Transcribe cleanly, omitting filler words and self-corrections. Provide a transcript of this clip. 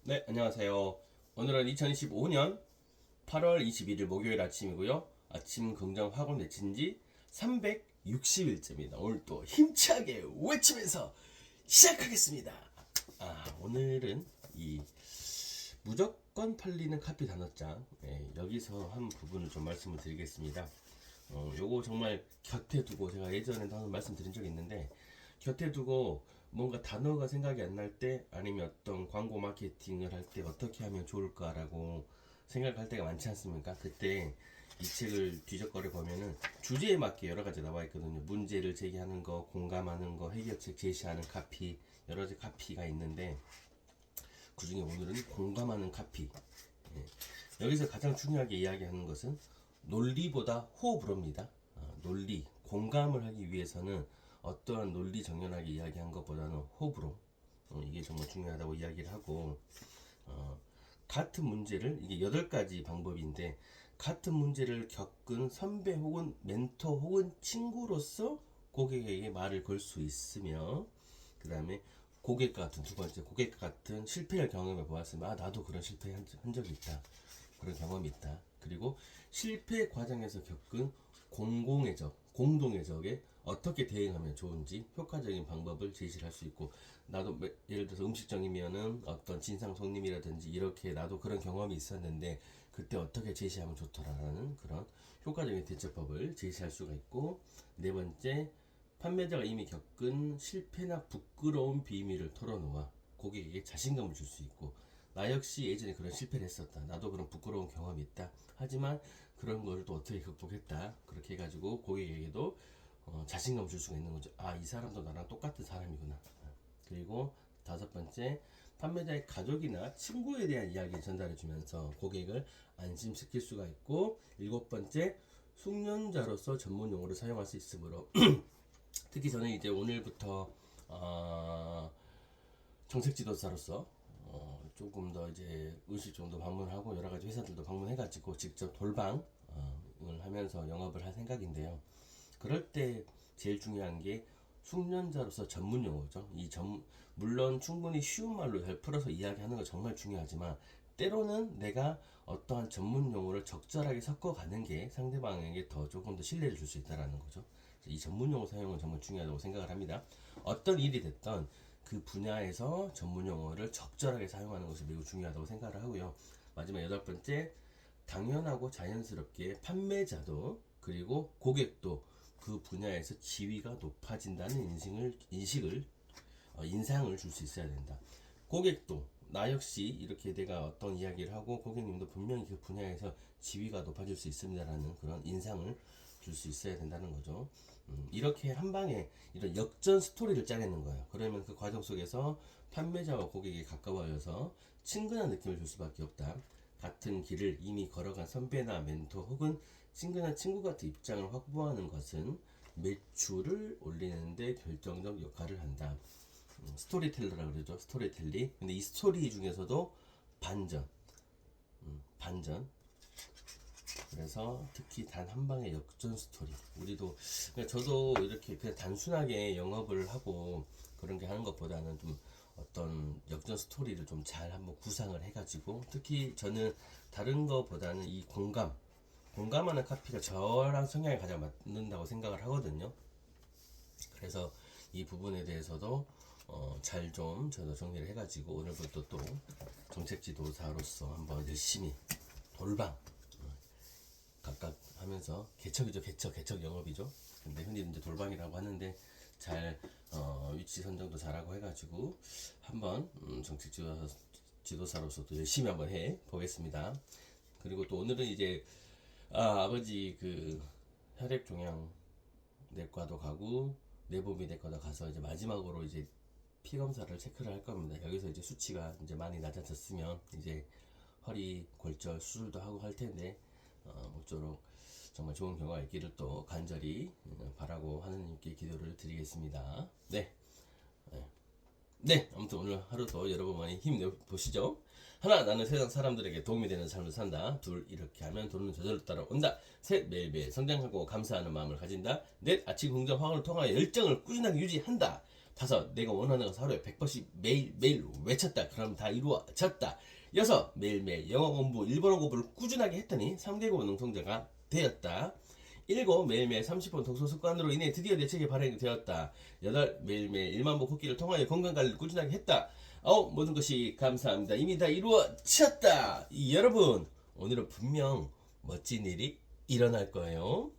네, 안녕하세요. 오늘은 2025년 8월 21일 목요일 아침이고요. 아침 긍정 학원 외친 지 360일째입니다. 오늘 또 힘차게 외치면서 시작하겠습니다. 오늘은 이 무조건 팔리는 카피 단어장, 여기서 한 부분을 좀 말씀을 드리겠습니다. 요거 정말 곁에 두고 제가 예전에도 한번 말씀드린 적이 있는데, 곁에 두고 뭔가 단어가 생각이 안 날 때, 아니면 어떤 광고 마케팅을 할 때 어떻게 하면 좋을까라고 생각할 때가 많지 않습니까? 그때 이 책을 뒤적거려 보면은 주제에 맞게 여러 가지 나와 있거든요. 문제를 제기하는 거, 공감하는 거, 해결책 제시하는 카피, 여러 가지 카피가 있는데, 그 중에 오늘은 공감하는 카피. 여기서 가장 중요하게 이야기하는 것은 논리보다 호불호입니다. 논리, 공감을 하기 위해서는 어떠한 논리 정연하게 이야기한 것보다는 호불호, 이게 정말 중요하다고 이야기를 하고, 같은 문제를, 이게 8가지 방법인데, 같은 문제를 겪은 선배 혹은 멘토 혹은 친구로서 고객에게 말을 걸 수 있으며, 그 다음에 고객과 같은, 두 번째 고객과 같은 실패를 경험해 보았으면, 나도 그런 실패 한 적이 있다, 그런 경험이 있다. 그리고 실패 과정에서 겪은 공공의 적, 공동의 적에 어떻게 대응하면 좋은지 효과적인 방법을 제시를 할 수 있고, 나도 예를 들어서 음식점이면은 어떤 진상 손님이라든지 이렇게 나도 그런 경험이 있었는데 그때 어떻게 제시하면 좋더라라는 그런 효과적인 대처법을 제시할 수가 있고, 네 번째, 판매자가 이미 겪은 실패나 부끄러운 비밀을 털어놓아 고객에게 자신감을 줄 수 있고, 나 역시 예전에 그런 실패를 했었다, 나도 그런 부끄러운 경험이 있다, 하지만 그런 걸 또 어떻게 극복했다, 그렇게 해가지고 고객에게도 자신감을 줄 수가 있는 거죠. 이 사람도 나랑 똑같은 사람이구나. 그리고 다섯 번째, 판매자의 가족이나 친구에 대한 이야기를 전달해 주면서 고객을 안심시킬 수가 있고, 일곱 번째, 숙련자로서 전문 용어를 사용할 수 있으므로 특히 저는 이제 오늘부터 정책 지도사로서 조금 더 이제 의식정도 방문하고 여러 가지 회사들도 방문해가지고 직접 돌방을 하면서 영업을 할 생각인데요. 그럴 때 제일 중요한 게 숙련자로서 전문 용어죠. 물론 충분히 쉬운 말로 잘 풀어서 이야기하는 거 정말 중요하지만, 때로는 내가 어떠한 전문 용어를 적절하게 섞어가는 게 상대방에게 조금 더 신뢰를 줄 수 있다는 거죠. 이 전문 용어 사용은 정말 중요하다고 생각을 합니다. 어떤 일이 됐던 그 분야에서 전문 용어를 적절하게 사용하는 것이 매우 중요하다고 생각을 하고요. 마지막 여덟 번째, 당연하고 자연스럽게 판매자도 그리고 고객도 그 분야에서 지위가 높아진다는 인상을 줄 수 있어야 된다. 고객도 나 역시 이렇게 내가 어떤 이야기를 하고 고객님도 분명히 그 분야에서 지위가 높아질 수 있습니다라는 그런 인상을 줄 수 있어야 된다는 거죠. 이렇게 한 방에 이런 역전 스토리를 짜내는 거예요. 그러면 그 과정 속에서 판매자와 고객이 가까워져서 친근한 느낌을 줄 수밖에 없다. 같은 길을 이미 걸어간 선배나 멘토 혹은 친근한 친구 같은 입장을 확보하는 것은 매출을 올리는데 결정적 역할을 한다. 스토리텔러라고 그러죠. 스토리텔리. 근데 이 스토리 중에서도 반전. 그래서 특히 단 한 방의 역전 스토리. 저도 이렇게 그냥 단순하게 영업을 하고 그런 게 하는 것보다는 좀 어떤 역전 스토리를 좀 잘 한번 구상을 해가지고, 특히 저는 다른 것보다는 이 공감하는 카피가 저랑 성향이 가장 맞는다고 생각을 하거든요. 그래서 이 부분에 대해서도 잘 좀 저도 정리를 해가지고 오늘부터 또 정책 지도사로서 한번 열심히 돌방 각각 하면서, 개척이죠. 개척 영업이죠. 근데 흔히 이제 돌방이라고 하는데, 잘 위치 선정도 잘하고 해가지고 한번 정책 지도사로서 또 열심히 한번 해 보겠습니다. 그리고 또 오늘은 이제 아버지 그 혈액 종양 내과도 가고 내분비 내과도 가서 이제 마지막으로 이제 피 검사를 체크를 할 겁니다. 여기서 이제 수치가 이제 많이 낮아졌으면 이제 허리 골절 수술도 하고 할 텐데, 모쪼록 정말 좋은 결과가 있기를 또 간절히 바라고 하느님께 기도를 드리겠습니다. 네. 네, 아무튼 오늘 하루도 여러분 많이 힘내 보시죠. 하나, 나는 세상 사람들에게 도움이 되는 삶을 산다. 둘, 이렇게 하면 돈은 저절로 따라온다. 셋, 매일매일 성장하고 감사하는 마음을 가진다. 넷, 아침 긍정 화학을 통하여 열정을 꾸준하게 유지한다. 5. 내가 원하는 것을 하루에 100번씩 매일매일 외쳤다. 그럼 다 이루어졌다. 6. 매일매일 영어 공부, 일본어 공부를 꾸준하게 했더니 3개국 능통자가 되었다. 7. 매일매일 30분 독서 습관으로 인해 드디어 내 책이 발행이 되었다. 8. 매일매일 1만 보 걷기를 통하여 건강관리를 꾸준하게 했다. 9. 모든 것이 감사합니다. 이미 다 이루어졌다. 여러분, 오늘은 분명 멋진 일이 일어날 거예요.